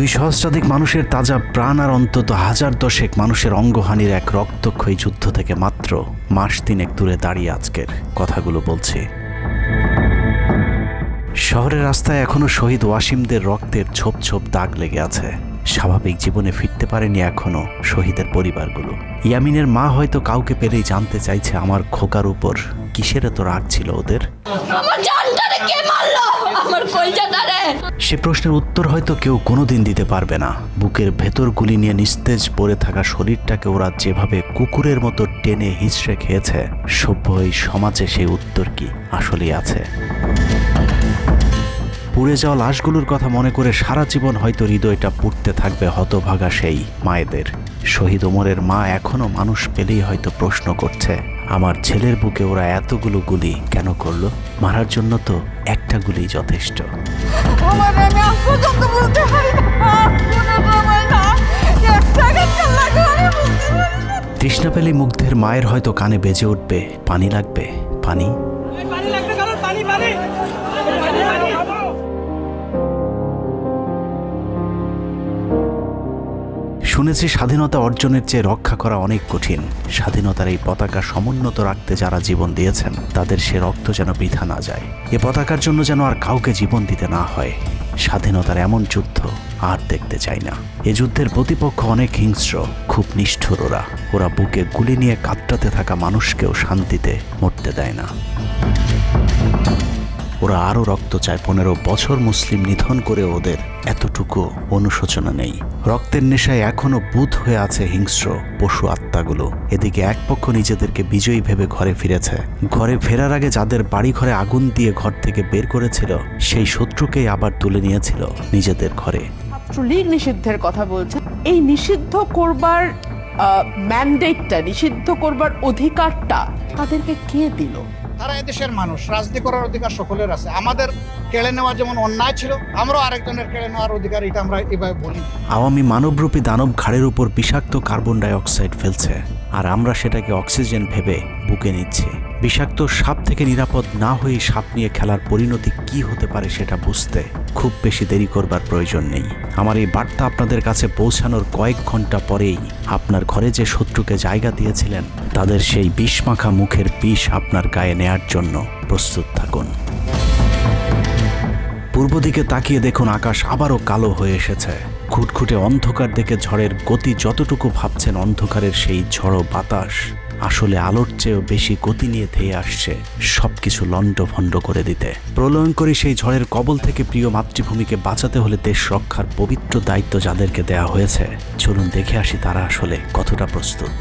2 সহস্রাধিক মানুষের তাজা প্রাণ আর অন্তত 1010 মানুষের অঙ্গহানির এক রক্তক্ষয়ী যুদ্ধ থেকে মাত্র মাস 3 দূরে দাঁড়িয়ে আজকের কথাগুলো বলছি। শহরের রাস্তায় এখনো শহীদ ওয়াসিমদের রক্তের ছোপ ছোপ দাগ লেগে আছে। স্বাভাবিক জীবনে ফিরতে পারেনি এখনো শহীদের পরিবারগুলো। ইয়ামিনের মা হয়তো কাউকে পেলেই জানতে চাইছে আমার খোকার উপর কিসের এত রাগ ছিল ওদের। সে প্রশ্নের উত্তর হয়তো কেউ কোনোদিন দিতে পারবে না। বুকের ভেতর গুলি নিয়ে নিস্তেজ পড়ে থাকা শরীরটাকে ওরা যেভাবে কুকুরের মতো টেনে হিঁচড়ে খেয়েছে, সভ্য এই সমাজে সেই উত্তর কি আসলেই আছে? পুড়ে যাওয়া লাশগুলোর কথা মনে করে সারা জীবন হয়তো হৃদয়টা পুড়তে থাকবে হতভাগা সেই মায়েদের। শহীদ ওমরের মা এখনো মানুষ পেলেই হয়তো প্রশ্ন করছে, আমার ছেলের বুকে ওরা এতগুলো গুলি কেন করলো? মারার জন্য তো একটা গুলি যথেষ্ট। তৃষ্ণা পেলে মুগ্ধের মায়ের হয়তো কানে বেজে উঠবে, পানি লাগবে, পানি। শুনেছি স্বাধীনতা অর্জনের চেয়ে রক্ষা করা অনেক কঠিন। স্বাধীনতার এই পতাকা সমুন্নত রাখতে যারা জীবন দিয়েছেন তাদের সে রক্ত যেন বৃথা না যায়। এ পতাকার জন্য যেন আর কাউকে জীবন দিতে না হয়। স্বাধীনতার এমন যুদ্ধ আর দেখতে চাই না। এ যুদ্ধের প্রতিপক্ষ অনেক হিংস্র, খুব নিষ্ঠুর। ওরা বুকে গুলি নিয়ে কাতরাতে থাকা মানুষকেও শান্তিতে মরতে দেয় না। ওরা আরও রক্ত চায়। 15 বছর মুসলিম নিধন করে ওদের এতটুকু অনুশোচনা নেই। রক্তের নেশায় এখনো বুঁদ হয়ে আছে হিংস্র পশু আত্মাগুলো। এদিকে এক পক্ষ নিজেদেরকে বিজয়ী ভেবে ঘরে ফিরেছে। ঘরে ফেরার আগে যাদের বাড়ি ঘরে আগুন দিয়ে ঘর থেকে বের করেছিল, সেই শত্রুকেই আবার তুলে নিয়েছিল নিজেদের ঘরে। ছাত্রলীগ নিষিদ্ধের কথা বলছে। এই নিষিদ্ধ করবার ম্যান্ডেটটা, নিষিদ্ধ করবার অধিকারটা তাদেরকে কে দিল? তারা এদেশের মানুষ, রাজনীতি করার অধিকার সকলের আছে। আমাদের কেড়ে নেওয়া যেমন অন্যায় ছিল, আমরাও আরেকজনের কেড়ে নেওয়ার অধিকার, এটা আমরা এভাবে বলি। আওয়ামী মানবরূপী দানব ঘাড়ের উপর বিষাক্ত কার্বন ডাই অক্সাইড ফেলছে, আর আমরা সেটাকে অক্সিজেন ভেবে বুকে নিচ্ছি। বিষাক্ত সাপ থেকে নিরাপদ না হয়ে সাপ নিয়ে খেলার পরিণতি কি হতে পারে সেটা বুঝতে খুব বেশি দেরি করবার প্রয়োজন নেই। আমার এই বার্তা আপনাদের কাছে পৌঁছানোর কয়েক ঘন্টা পরেই আপনার ঘরে যে শত্রুকে জায়গা দিয়েছিলেন তাদের সেই বিষমাখা মুখের বিষ আপনার গায়ে নেয়ার জন্য প্রস্তুত থাকুন। পূর্ব দিকে তাকিয়ে দেখুন, আকাশ আবারও কালো হয়ে এসেছে। ঘুটঘুটে অন্ধকার দেখে ঝড়ের গতি যতটুকু ভাবছেন অন্ধকারের সেই ঝড়ো বাতাস আসলে আলোর চেয়েও বেশি গতি নিয়ে ধেয়ে আসছে সবকিছু লণ্ডভণ্ড করে দিতে। প্রলয়ঙ্করী সেই ঝড়ের কবল থেকে প্রিয় মাতৃভূমিকে বাঁচাতে হলে দেশ রক্ষার পবিত্র দায়িত্ব যাদেরকে দেয়া হয়েছে, চলুন দেখে আসি তারা আসলে কতটা প্রস্তুত।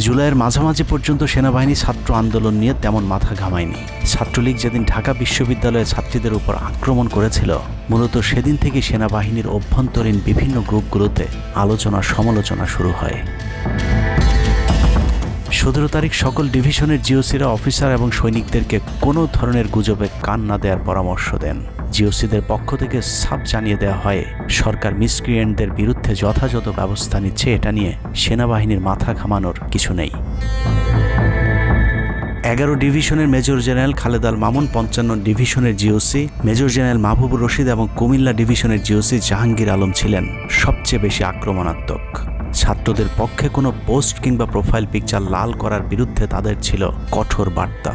জুলাইয়ের মাঝামাঝি পর্যন্ত সেনাবাহিনী ছাত্র আন্দোলন নিয়ে তেমন মাথা ঘামায়নি। ছাত্রলীগ যেদিন ঢাকা বিশ্ববিদ্যালয়ের ছাত্রীদের উপর আক্রমণ করেছিল, মূলত সেদিন থেকে সেনাবাহিনীর অভ্যন্তরীণ বিভিন্ন গ্রুপগুলোতে আলোচনা সমালোচনা শুরু হয়। 17 তারিখ সকল ডিভিশনের জিওসিরা অফিসার এবং সৈনিকদেরকে কোনো ধরনের গুজবে কান না দেওয়ার পরামর্শ দেন। জিওসিদের পক্ষ থেকে সাফ জানিয়ে দেওয়া হয় সরকার মিসক্রিয়েন্টদের বিরুদ্ধে যথাযথ ব্যবস্থা নিচ্ছে, এটা নিয়ে সেনাবাহিনীর মাথা ঘামানোর কিছু নেই। 11 ডিভিশনের মেজর জেনারেল খালেদ আল মামুন, 55 ডিভিশনের GOC major general Mahbubur Rashid এবং কুমিল্লা ডিভিশনের জিওসি জাহাঙ্গীর আলম ছিলেন সবচেয়ে বেশি আক্রমণাত্মক। ছাত্রদের পক্ষে কোনো পোস্ট কিংবা প্রোফাইল পিকচার লাল করার বিরুদ্ধে তাদের ছিল কঠোর বার্তা।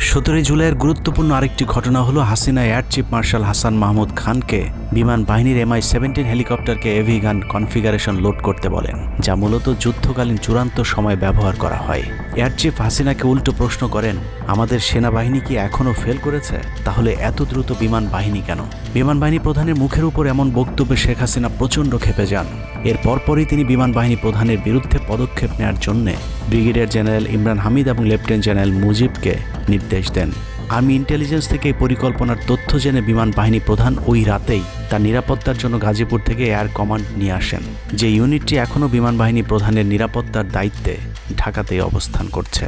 17 জুলাইয়ের গুরুত্বপূর্ণ আরেকটি ঘটনা হলো Hasina air chief marshal Hasan Mahmud খানকে বিমান বাহিনীর MI-17 হেলিকপ্টারকে এভি গান কনফিগারেশন লোড করতে বলেন, যা মূলত যুদ্ধকালীন চূড়ান্ত সময় ব্যবহার করা হয়। এয়ার চিফ হাসিনাকে উল্টো প্রশ্ন করেন, আমাদের সেনাবাহিনী কি এখনও ফেল করেছে? তাহলে এত দ্রুত বিমান বাহিনী কেন? বিমান বাহিনী প্রধানের মুখের উপর এমন বক্তব্যে শেখ হাসিনা প্রচণ্ড ক্ষেপে যান। এর পরপরই তিনি বিমান বাহিনী প্রধানের বিরুদ্ধে পদক্ষেপ নেওয়ার জন্য ব্রিগেডিয়ার জেনারেল ইমরান হামিদ এবং লেফটেন্যান্ট জেনারেল মুজিবকে নির্দেশ দেন। আর্মি ইন্টেলিজেন্স থেকে এই পরিকল্পনার তথ্য জেনে বিমান বাহিনী প্রধান ওই রাতেই তার নিরাপত্তার জন্য গাজীপুর থেকে এয়ার কমান্ড নিয়ে আসেন, যে ইউনিটটি এখনও বিমান বাহিনী প্রধানের নিরাপত্তার দায়িত্বে ঢাকাতেই অবস্থান করছে।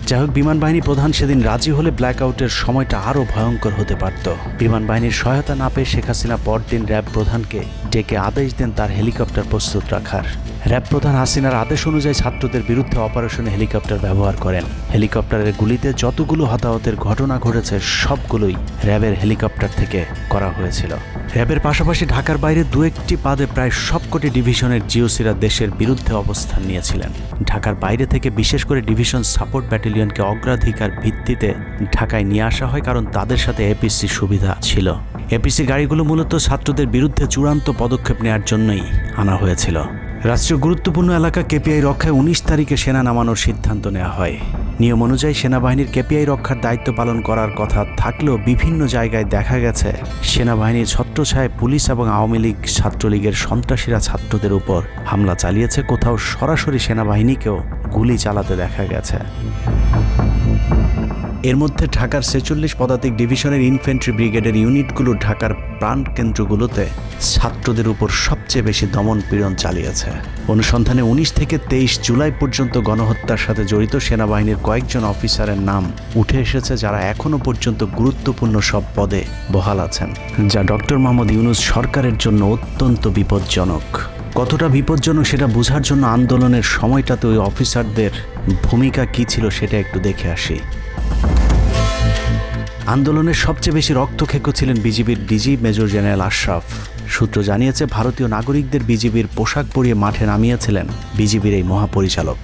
যাই হোক, বিমান বাহিনী প্রধান সেদিন রাজি হলে ব্ল্যাকআউটের সময়টা আরও ভয়ঙ্কর হতে পারত। বিমান বাহিনীর সহায়তা না পেয়ে শেখ হাসিনা পরদিন র্যাব প্রধানকে ডেকে আদেশ দেন তার হেলিকপ্টার প্রস্তুত রাখার। র্যাব প্রধান হাসিনার আদেশ অনুযায়ী ছাত্রদের বিরুদ্ধে অপারেশনে হেলিকপ্টার ব্যবহার করেন। হেলিকপ্টারের গুলিতে যতগুলো হতাহতের ঘটনা ঘটেছে সবগুলোই র্যাবের হেলিকপ্টার থেকে করা হয়েছিল। র্যাবের পাশাপাশি ঢাকার বাইরে দু একটি পাদে প্রায় সবকটি ডিভিশনের জিওসিরা দেশের বিরুদ্ধে অবস্থান নিয়েছিলেন। ঢাকার বাইরে থেকে বিশেষ করে ডিভিশন সাপোর্ট ব্যাটালিয়নকে অগ্রাধিকার ভিত্তিতে ঢাকায় নিয়ে আসা হয়, কারণ তাদের সাথে এপিসি সুবিধা ছিল। এপিসি গাড়িগুলো মূলত ছাত্রদের বিরুদ্ধে চূড়ান্ত পদক্ষেপ নেওয়ার জন্যই আনা হয়েছিল। রাষ্ট্রীয় গুরুত্বপূর্ণ এলাকা কেপিআই রক্ষায় 19 তারিখে সেনা নামানোর সিদ্ধান্ত নেওয়া হয়। নিয়ম অনুযায়ী সেনাবাহিনীর কেপিআই রক্ষার দায়িত্ব পালন করার কথা থাকলেও বিভিন্ন জায়গায় দেখা গেছে সেনাবাহিনীর ছত্রছায়ায় পুলিশ এবং আওয়ামী লীগ ছাত্রলীগের সন্ত্রাসীরা ছাত্রদের উপর হামলা চালিয়েছে। কোথাও সরাসরি সেনাবাহিনীকেও গুলি চালাতে দেখা গেছে। এর মধ্যে ঢাকার 46 পদাতিক ডিভিশনের ইনফ্যান্ট্রি ব্রিগেডের ইউনিটগুলো ঢাকার প্রাণকেন্দ্রগুলোতে ছাত্রদের উপর সবচেয়ে বেশি দমন পীড়ন চালিয়েছে। অনুসন্ধানে 19 থেকে 23 জুলাই পর্যন্ত গণহত্যার সাথে জড়িত সেনাবাহিনীর কয়েকজন অফিসারের নাম উঠে এসেছে, যারা এখনও পর্যন্ত গুরুত্বপূর্ণ সব পদে বহাল আছেন, যা ডক্টর মোহাম্মদ ইউনূস সরকারের জন্য অত্যন্ত বিপজ্জনক। কতটা বিপজ্জনক সেটা বোঝার জন্য আন্দোলনের সময়টাতে ওই অফিসারদের ভূমিকা কী ছিল সেটা একটু দেখে আসি। আন্দোলনের সবচেয়ে বেশি রক্তক্ষেকো ছিলেন বিজিবির ডিজি মেজর জেনারেল আশরাফ। সূত্র জানিয়েছে ভারতীয় নাগরিকদের বিজিবির পোশাক পরিয়ে মাঠে নামিয়েছিলেন বিজিবির এই মহাপরিচালক।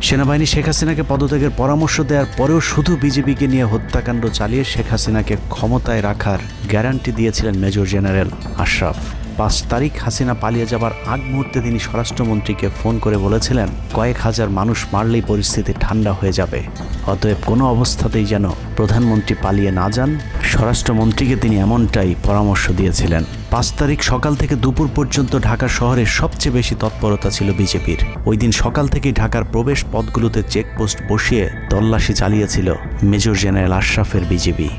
সেনাবাহিনী শেখ হাসিনাকে পদত্যাগের পরামর্শ দেওয়ার পরেও শুধু বিজিবিকে নিয়ে হত্যাকাণ্ড চালিয়ে শেখ হাসিনাকে ক্ষমতায় রাখার গ্যারান্টি দিয়েছিলেন মেজর জেনারেল আশরাফ। 5 তারিখ হাসিনা পালিয়ে যাবার আগ মুহূর্তে তিনি স্বরাষ্ট্রমন্ত্রীকে ফোন করে বলেছিলেন, কয়েক হাজার মানুষ মারলেই পরিস্থিতি ঠান্ডা হয়ে যাবে, অতএব কোনো অবস্থাতেই যেন প্রধানমন্ত্রী পালিয়ে না যান। স্বরাষ্ট্রমন্ত্রীকে তিনি এমনটাই পরামর্শ দিয়েছিলেন। 5 তারিখ সকাল থেকে দুপুর পর্যন্ত ঢাকা শহরে সবচেয়ে বেশি তৎপরতা ছিল বিজেপির। ওই দিন সকাল থেকেই ঢাকার প্রবেশ পথগুলোতে চেকপোস্ট বসিয়ে তল্লাশি চালিয়েছিল মেজর জেনারেল আশরাফের বিজিবি।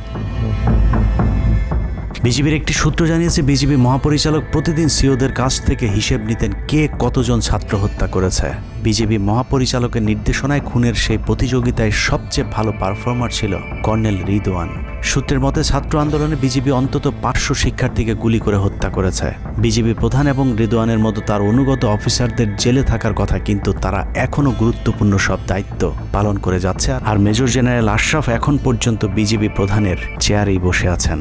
বিজিবির একটি সূত্র জানিয়েছে বিজিবি মহাপরিচালক প্রতিদিন সিওদের কাছ থেকে হিসেব নিতেন কে কতজন ছাত্র হত্যা করেছে। বিজিবি মহাপরিচালকের নির্দেশনায় খুনের সেই প্রতিযোগিতায় সবচেয়ে ভালো পারফর্মার ছিল কর্নেল রিদওয়ান। সূত্রের মতে ছাত্র আন্দোলনে বিজিবি অন্তত 500 শিক্ষার্থীকে গুলি করে হত্যা করেছে। বিজিবি প্রধান এবং রিদওয়ানের মতো তার অনুগত অফিসারদের জেলে থাকার কথা, কিন্তু তারা এখনও গুরুত্বপূর্ণ সব দায়িত্ব পালন করে যাচ্ছে। আর মেজর জেনারেল আশরাফ এখন পর্যন্ত বিজিবি প্রধানের চেয়ারেই বসে আছেন।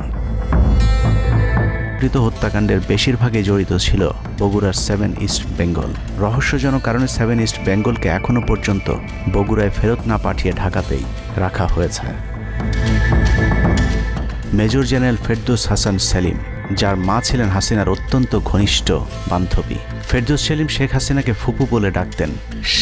হত্যাকাণ্ডের বেশিরভাগই জড়িত ছিল বগুড়ার 7 ইস্ট বেঙ্গল। রহস্যজনক কারণে 7 ইস্ট বেঙ্গলকে এখনো পর্যন্ত বগুড়ায় ফেরত না পাঠিয়ে ঢাকাতেই রাখা হয়েছে। মেজর জেনারেল ফেরদৌস হাসান সেলিম, যার মা ছিলেন হাসিনার অত্যন্ত ঘনিষ্ঠ বান্ধবী। ফেরদৌস সেলিম শেখ হাসিনাকে ফুপু বলে ডাকতেন।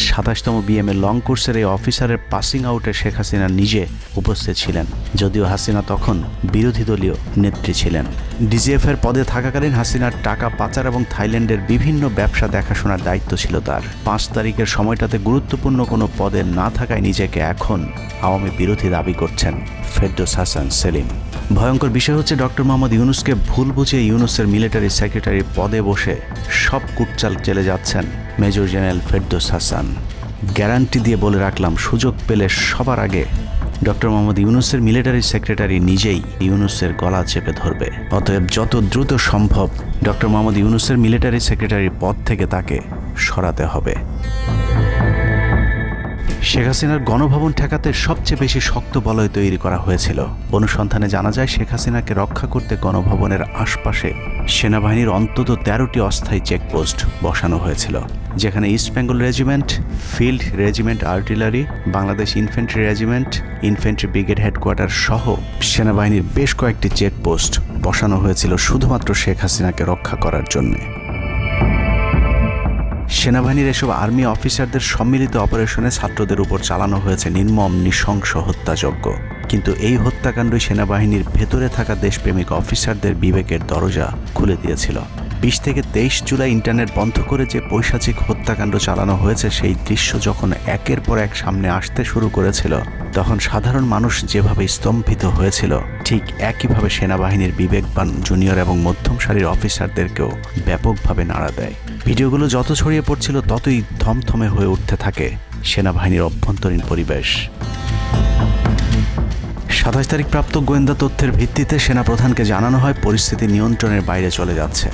27তম বিএমএ লং কোর্সের এই অফিসারের পাসিং আউটে শেখ হাসিনা নিজে উপস্থিত ছিলেন, যদিও হাসিনা তখন বিরোধী দলীয় নেত্রী ছিলেন। ডিজিএফের পদে থাকাকালীন হাসিনার টাকা পাচার এবং থাইল্যান্ডের বিভিন্ন ব্যবসা দেখাশোনার দায়িত্ব ছিল তার। 5 তারিখের সময়টাতে গুরুত্বপূর্ণ কোনো পদে না থাকায় নিজেকে এখন আওয়ামী বিরোধী দাবি করছেন ফেরদৌস হাসান সেলিম। ভয়ঙ্কর বিষয় হচ্ছে ডক্টর মোহাম্মদ ইউনূসকে ভুল বুঝে ইউনূসের মিলিটারি সেক্রেটারির পদে বসে সব কুটচাল চলে যাচ্ছেন major general Ferdous Hasan. Guarantee দিয়ে বলে রাখলাম, সুযোগ পেলে সবার আগে ডক্টর মোহাম্মদ ইউনূসের মিলিটারি সেক্রেটারি নিজেই ইউনূসের গলা চেপে ধরবে। অতএব যত দ্রুত সম্ভব ডক্টর মোহাম্মদ ইউনূসের মিলিটারি সেক্রেটারির পদ থেকে তাকে সরাতে হবে। শেখ হাসিনার গণভবন ঠেকাতে সবচেয়ে বেশি শক্ত বলয় তৈরি করা হয়েছিল। অনুসন্ধানে জানা যায় শেখ হাসিনাকে রক্ষা করতে গণভবনের আশপাশে সেনাবাহিনীর অন্তত 13টি অস্থায়ী চেকপোস্ট বসানো হয়েছিল, যেখানে east Bengal regiment, field regiment artillery, Bangladesh infantry regiment, infantry brigade headquarter সহ সেনাবাহিনীর বেশ কয়েকটি চেকপোস্ট বসানো হয়েছিল শুধুমাত্র শেখ হাসিনাকে রক্ষা করার জন্য। সেনাবাহিনীর এসব আর্মি অফিসারদের সম্মিলিত অপারেশনে ছাত্রদের উপর চালানো হয়েছে নির্মম নৃশংস হত্যাযজ্ঞ। কিন্তু এই হত্যাকাণ্ডই সেনাবাহিনীর ভেতরে থাকা দেশপ্রেমিক অফিসারদের বিবেকের দরজা খুলে দিয়েছিল। 20 থেকে 23 জুলাই ইন্টারনেট বন্ধ করে যে পৈশাচিক হত্যাকাণ্ড চালানো হয়েছে, সেই দৃশ্য যখন একের পর এক সামনে আসতে শুরু করেছিল, তখন সাধারণ মানুষ যেভাবে স্তম্ভিত হয়েছিল, ঠিক একইভাবে সেনাবাহিনীর বিবেকবান জুনিয়র এবং মধ্যম সারির অফিসারদেরকেও ব্যাপকভাবে নাড়া দেয়। ভিডিওগুলো যত ছড়িয়ে পড়ছিল ততই থমথমে হয়ে উঠতে থাকে সেনাবাহিনীর অভ্যন্তরীণ পরিবেশ। 27 তারিখ প্রাপ্ত গোয়েন্দা তথ্যের ভিত্তিতে সেনাপ্রধানকে জানানো হয় পরিস্থিতি নিয়ন্ত্রণের বাইরে চলে যাচ্ছে।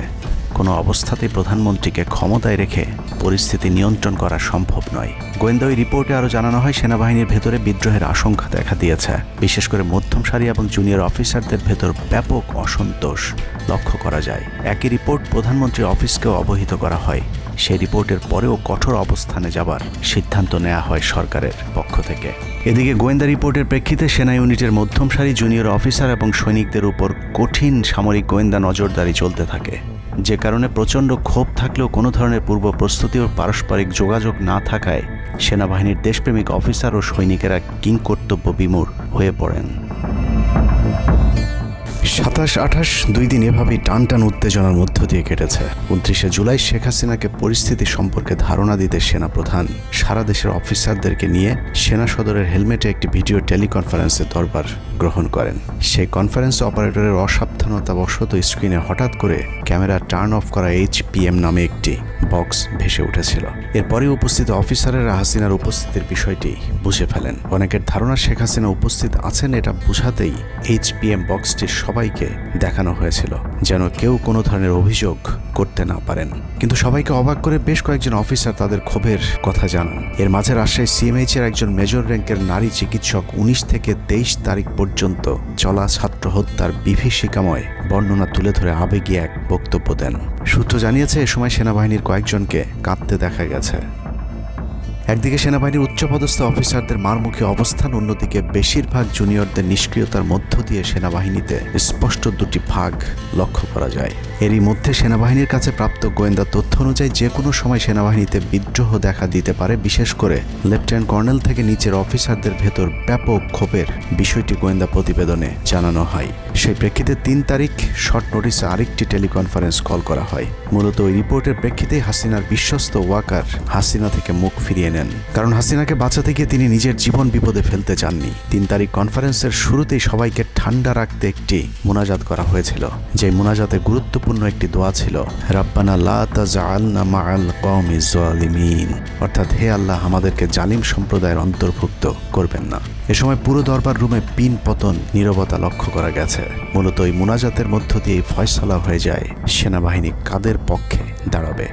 কোনো অবস্থাতেই প্রধানমন্ত্রীকে ক্ষমতায় রেখে পরিস্থিতি নিয়ন্ত্রণ করা সম্ভব নয়। গোয়েন্দা ওই রিপোর্টে আরও জানানো হয় সেনাবাহিনীর ভেতরে বিদ্রোহের আশঙ্কা দেখা দিয়েছে। বিশেষ করে মধ্যম সারি এবং জুনিয়র অফিসারদের ভেতর ব্যাপক অসন্তোষ লক্ষ্য করা যায়। একই রিপোর্ট প্রধানমন্ত্রীর অফিসকেও অবহিত করা হয়। সেই রিপোর্টের পরেও কঠোর অবস্থানে যাবার সিদ্ধান্ত নেওয়া হয় সরকারের পক্ষ থেকে। এদিকে গোয়েন্দা রিপোর্টের প্রেক্ষিতে সেনা ইউনিটের মধ্যম সারি জুনিয়র অফিসার এবং সৈনিকদের উপর কঠিন সামরিক গোয়েন্দা নজরদারি চলতে থাকে, যে কারণে প্রচণ্ড ক্ষোভ থাকলেও কোনো ধরনের পূর্ব প্রস্তুতি ও পারস্পরিক যোগাযোগ না থাকায় সেনাবাহিনীর দেশপ্রেমিক অফিসার ও সৈনিকেরা কিংকর্তব্য বিমূঢ় হয়ে পড়েন। 27-28 দুই দিন এভাবেই টানটান উত্তেজনার মধ্য দিয়ে কেটেছে। 29শে জুলাই শেখ হাসিনাকে পরিস্থিতি সম্পর্কে ধারণা দিতে সেনাপ্রধান সারা দেশের অফিসারদেরকে নিয়ে সেনা সদরের হেলমেটে একটি ভিডিও টেলিকনফারেন্সে দরবার গ্রহণ করেন। সেই কনফারেন্স অপারেটরের অসাবধানতাবশত স্ক্রিনে হঠাৎ করে ক্যামেরা টার্ন অফ করা HPM নামে একটি বক্স ভেসে উঠেছিল। এরপরে উপস্থিত অফিসারেরা হাসিনার উপস্থিতির বিষয়টি বুঝে ফেলেন। অনেকের ধারণা শেখ হাসিনা উপস্থিত আছেন এটা বোঝাতেই HPM বক্সটি সবাইকে দেখানো হয়েছিল, যেন কেউ কোনো ধরনের অভিযোগ করতে না পারেন। কিন্তু সবাইকে অবাক করে বেশ কয়েকজন অফিসার তাদের ক্ষোভের কথা জানান। এর মাঝে রাজশাহী CMH এর একজন মেজর র্যাঙ্কের নারী চিকিৎসক 19 থেকে 23 তারিখ পর্যন্ত চলা ছাত্র হত্যার বিভীষিকাময় বর্ণনা তুলে ধরে আবেগী এক বক্তব্য দেন। সূত্র জানিয়েছে এ সময় সেনাবাহিনীর কয়েকজনকে কাঁদতে দেখা গেছে। একদিকে সেনাবাহিনীর উচ্চপদস্থ অফিসারদের মারমুখী অবস্থান, অন্যদিকে বেশিরভাগ জুনিয়রদের নিষ্ক্রিয়তার মধ্য দিয়ে সেনাবাহিনীতে স্পষ্ট দুটি ভাগ লক্ষ্য করা যায়। এরই মধ্যে সেনাবাহিনীর কাছে প্রাপ্ত গোয়েন্দা তথ্য অনুযায়ী যে কোনো সময় সেনাবাহিনীতে বিদ্রোহ দেখা দিতে পারে। বিশেষ করে লেফটেন্যান্ট কর্নেল থেকে নিচের অফিসারদের ভেতর ব্যাপক ক্ষোভের বিষয়টি গোয়েন্দা প্রতিবেদনে জানানো হয়। সেই প্রেক্ষিতে 3 তারিখ শর্ট নোটিসে আরেকটি টেলিকনফারেন্স কল করা হয়। মূলত ওই রিপোর্টের প্রেক্ষিতেই হাসিনার বিশ্বস্ত ওয়াকার হাসিনা থেকে মুখ ফিরিয়ে নেন, কারণ হাসিনাকে বাঁচাতে গিয়ে তিনি নিজের জীবন বিপদে ফেলতে চাননি। 3 তারিখ কনফারেন্সের শুরুতেই সবাইকে ঠান্ডা রাখতে একটি মোনাজাত করা হয়েছিল। যে মোনাজাতে গুরুত্বপূর্ণ একটি দোয়া ছিল রাব্বানা লা তাজআলনা মাআল কওমিজ জালিমিন, অর্থাৎ হে আল্লাহ আমাদেরকে জালিম সম্প্রদায়ের অন্তর্ভুক্ত করবেন না। এ সময় পুরো দরবার রুমে পিন পতন নীরবতা লক্ষ্য করা গেছে। মূলত ওই মোনাজাতের মধ্য দিয়ে ফয়সালা হয়ে যায় সেনাবাহিনী কাদের পক্ষে দাঁড়াবে।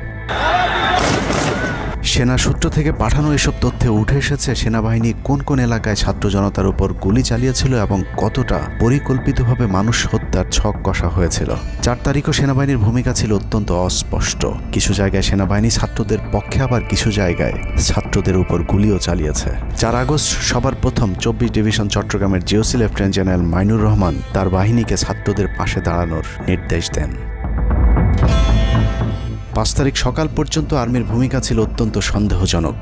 সেনা সূত্র থেকে পাঠানো এসব তথ্যে উঠে এসেছে সেনাবাহিনী কোন কোন এলাকায় ছাত্র জনতার উপর গুলি চালিয়েছিল এবং কতটা পরিকল্পিতভাবে মানুষ হত্যার ছক কষা হয়েছিল। 4 তারিখও সেনাবাহিনীর ভূমিকা ছিল অত্যন্ত অস্পষ্ট। কিছু জায়গায় সেনাবাহিনী ছাত্রদের পক্ষে, আবার কিছু জায়গায় ছাত্রদের উপর গুলিও চালিয়েছে। 4 আগস্ট সবার প্রথম 24 ডিভিশন চট্টগ্রামের GOC lieutenant general Mainur Rahman তার বাহিনীকে ছাত্রদের পাশে দাঁড়ানোর নির্দেশ দেন। 5 তারিখ সকাল পর্যন্ত আর্মির ভূমিকা ছিল অত্যন্ত সন্দেহজনক।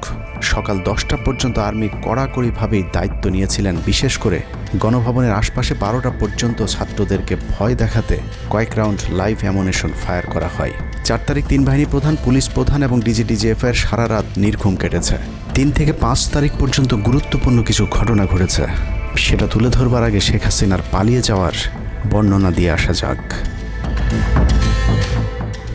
সকাল 10টা পর্যন্ত আর্মি কড়াকড়িভাবেই দায়িত্ব নিয়েছিলেন। বিশেষ করে গণভবনের আশপাশে 12টা পর্যন্ত ছাত্রদেরকে ভয় দেখাতে কয়েক রাউন্ড লাইভ অ্যামুনেশন ফায়ার করা হয়। 4 তারিখ 3 বাহিনী প্রধান, পুলিশ প্রধান এবং DGDGF-এর সারা রাত নির্ঘুম কেটেছে। 3 থেকে 5 তারিখ পর্যন্ত গুরুত্বপূর্ণ কিছু ঘটনা ঘটেছে, সেটা তুলে ধরবার আগে শেখ হাসিনার পালিয়ে যাওয়ার বর্ণনা দিয়ে আসা যাক।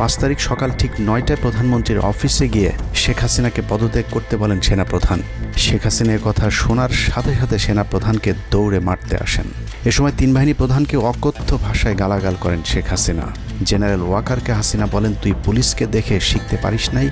5 তারিখ সকাল ঠিক 9টায় প্রধানমন্ত্রীর অফিসে গিয়ে শেখ হাসিনাকে পদত্যাগ করতে বলেন সেনাপ্রধান। শেখ হাসিনার কথা শোনার সাথে সাথে সেনাপ্রধানকে দৌড়ে মারতে আসেন। এ সময় 3 বাহিনী প্রধানকে অকথ্য ভাষায় গালাগাল করেন শেখ হাসিনা। জেনারেল ওয়াকারকে হাসিনা বলেন, তুই পুলিশকে দেখে শিখতে পারিস নাই।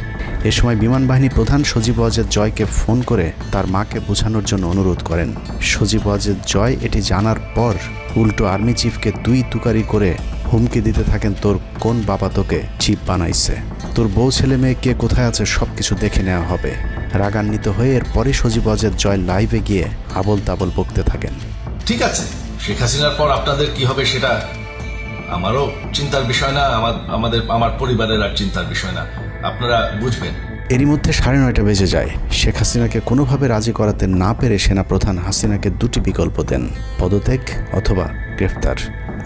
এ সময় বিমান বাহিনী প্রধান সজীব ওয়াজেদ জয়কে ফোন করে তার মাকে বোঝানোর জন্য অনুরোধ করেন। সজীব ওয়াজেদ জয় এটি জানার পর উল্টো আর্মি চিফকে তুই তুকারি করে হুমকি দিতে থাকেন, তোর কোন বাবা তোকে চিফ বানাইছে, তোর বউ ছেলে মেয়ে কে কোথায় আছে সব কিছু দেখে নেওয়া হবে। রাগান্বিত হয়ে এরপরে সজীব ওয়াজেদ জয় লাইভে গিয়ে আবল তাবল বকতে থাকেন। ঠিক আছে, শেখ হাসিনার পর আপনাদের কি হবে সেটা আমারও চিন্তার বিষয় না, আমার পরিবারের আর চিন্তার বিষয় না, আপনারা বুঝবেন। এরই মধ্যে 9:30 বেজে যায়। শেখ হাসিনাকে কোনোভাবে রাজি করাতে না পেরে সেনাপ্রধান হাসিনাকে 2টি বিকল্প দেন, পদত্যাগ অথবা গ্রেফতার।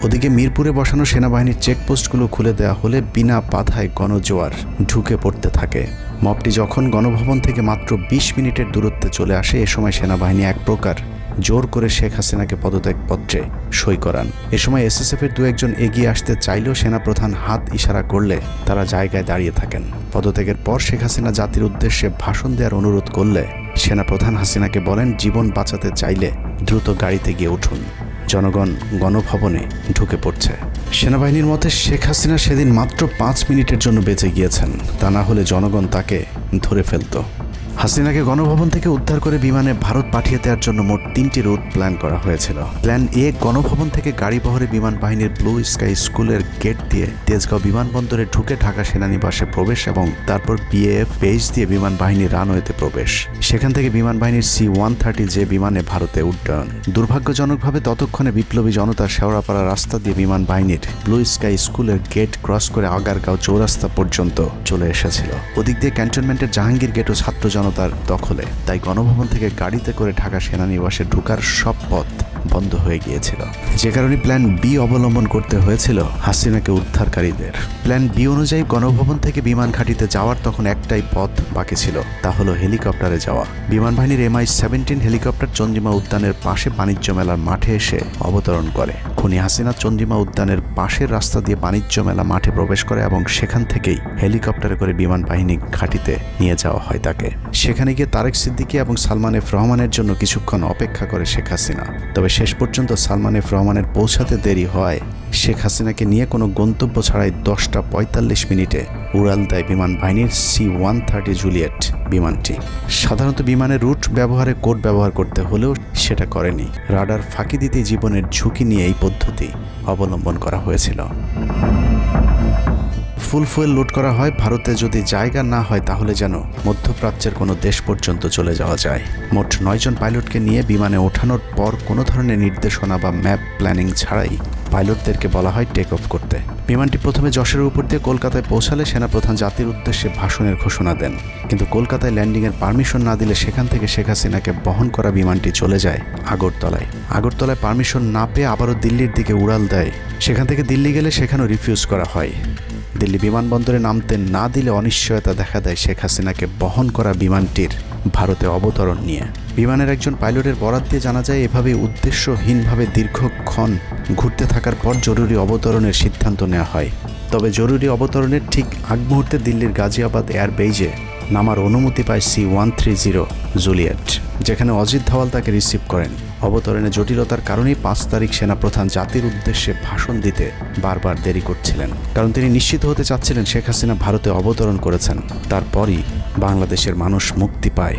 ওদিকে মিরপুরে বসানো সেনাবাহিনীর চেকপোস্টগুলো খুলে দেওয়া হলে বিনা বাধায় গণজোয়ার ঢুকে পড়তে থাকে। মবটি যখন গণভবন থেকে মাত্র 20 মিনিটের দূরত্বে চলে আসে, এ সময় সেনাবাহিনী এক প্রকার জোর করে শেখ হাসিনাকে পদত্যাগপত্রে সই করান। এ সময় SSF-এর 2-1জন এগিয়ে আসতে চাইলেও সেনাপ্রধান হাত ইশারা করলে তারা জায়গায় দাঁড়িয়ে থাকেন। পদত্যাগের পর শেখ হাসিনা জাতির উদ্দেশ্যে ভাষণ দেওয়ার অনুরোধ করলে সেনাপ্রধান হাসিনাকে বলেন, জীবন বাঁচাতে চাইলে দ্রুত গাড়িতে গিয়ে উঠুন, জনগণ গণভবনে ঢুকে পড়ছে। সেনাবাহিনীর মতে শেখ হাসিনা সেদিন মাত্র 5 মিনিটের জন্য বেঁচে গিয়েছেন, তা না হলে জনগণ তাকে ধরে ফেলত। হাসিনাকে গণভবন থেকে উদ্ধার করে বিমানে ভারত পাঠিয়ে দেওয়ার জন্য মোট 3টি রুট প্ল্যান করা হয়েছিল। প্ল্যান এ, গণভবন থেকে গাড়ি বহরে বিমান বাহিনীর ব্লু স্কাই স্কুলের গেট দিয়ে তেজগাঁও বিমানবন্দরে ঢুকে ঢাকা সেনানিবাসে প্রবেশ এবং তারপর বিএএফ বেস দিয়ে বিমান বাহিনীর রানওয়েতে প্রবেশ। সেখান থেকে বিমান বাহিনীর C-130 যে বিমানে ভারতে উড্ডয়ন। দুর্ভাগ্যজনকভাবে ততক্ষণে বিপ্লবী জনতার শেওড়াপাড়া রাস্তা দিয়ে বিমান বাহিনীর ব্লু স্কাই স্কুলের গেট ক্রস করে আগারগাঁও চৌরাস্তা পর্যন্ত চলে এসেছিল। ওদিক দিয়ে ক্যান্টনমেন্টের জাহাঙ্গীর গেটও ছাত্র জনতার দখলে, তাই গণভবন থেকে গাড়িতে করে ঢাকা সেনানিবাসে ঢোকার সব পথ বন্ধ হয়ে গিয়েছিল, যে কারণে প্ল্যান বি অবলম্বন করতে হয়েছিল হাসিনাকে উদ্ধারকারীদের। প্ল্যান বি অনুযায়ী গণভবন থেকে বিমান ঘাঁটিতে যাওয়ার তখন একটাই পথ বাকি ছিল, তা হলো হেলিকপ্টারে যাওয়া। বিমান বাহিনীর MI-17 হেলিকপ্টার চন্দ্রিমা উদ্যানের পাশে বাণিজ্য মেলার মাঠে এসে অবতরণ করে। খুনি হাসিনা চন্দ্রিমা উদ্যানের পাশের রাস্তা দিয়ে বাণিজ্য মেলা মাঠে প্রবেশ করে এবং সেখান থেকেই হেলিকপ্টারে করে বিমান বাহিনী ঘাঁটিতে নিয়ে যাওয়া হয় তাকে। সেখানে গিয়ে তারেক সিদ্দিকী এবং সালমান এফ রহমানের জন্য কিছুক্ষণ অপেক্ষা করে শেখ হাসিনা। তবে শেষ পর্যন্ত সালমান এফ রহমানের পৌঁছাতে দেরি হয় শেখ হাসিনাকে নিয়ে কোনো গন্তব্য ছাড়াই 10টা 45 মিনিটে উড়াল দেয় বিমান বাহিনীর C-130 জুলিয়েট বিমানটি। সাধারণত বিমানের রুট ব্যবহারে কোড ব্যবহার করতে হলেও সেটা করেনি। রাডার ফাঁকি দিতে জীবনের ঝুঁকি নিয়ে এই পদ্ধতি অবলম্বন করা হয়েছিল। ফুল ফুয়েল লোড করা হয়, ভারতে যদি জায়গা না হয় তাহলে যেন মধ্যপ্রাচ্যের কোনো দেশ পর্যন্ত চলে যাওয়া যায়। মোট 9 জন পাইলটকে নিয়ে বিমানে ওঠানোর পর কোনো ধরনের নির্দেশনা বা ম্যাপ প্ল্যানিং ছাড়াই পাইলটদেরকে বলা হয় টেক অফ করতে। বিমানটি প্রথমে যশোরের উপর দিয়ে কলকাতায় পৌঁছালে সেনাপ্রধান জাতির উদ্দেশ্যে ভাষণের ঘোষণা দেন, কিন্তু কলকাতায় ল্যান্ডিংয়ের পারমিশন না দিলে সেখান থেকে শেখ হাসিনাকে বহন করা বিমানটি চলে যায় আগরতলায়। আগরতলায় পারমিশন না পেয়ে আবারও দিল্লির দিকে উড়াল দেয়। সেখান থেকে দিল্লি গেলে সেখানেও রিফিউজ করা হয়। দিল্লি বিমানবন্দরে নামতে না দিলে অনিশ্চয়তা দেখা দেয় শেখ হাসিনাকে বহন করা বিমানটির ভারতে অবতরণ নিয়ে। বিমানের একজন পাইলটের বরাত দিয়ে জানা যায়, এভাবে উদ্দেশ্যহীনভাবে দীর্ঘক্ষণ ঘুরতে থাকার পর জরুরি অবতরণের সিদ্ধান্ত নেওয়া হয়। তবে জরুরি অবতরণের ঠিক আগ মুহূর্তে দিল্লির গাজিয়াবাদ এয়ারবেজে নামার অনুমতি পায় C-130 জুলিয়েট, যেখানে অজিত ধওয়াল তাকে রিসিভ করেন। অবতরণে জটিলতার কারণেই 5 তারিখ সেনাপ্রধান জাতির উদ্দেশ্যে ভাষণ দিতে বারবার দেরি করছিলেন, কারণ তিনি নিশ্চিত হতে চাচ্ছিলেন শেখ হাসিনা ভারতে অবতরণ করেছেন। তারপরই বাংলাদেশের মানুষ মুক্তি পায়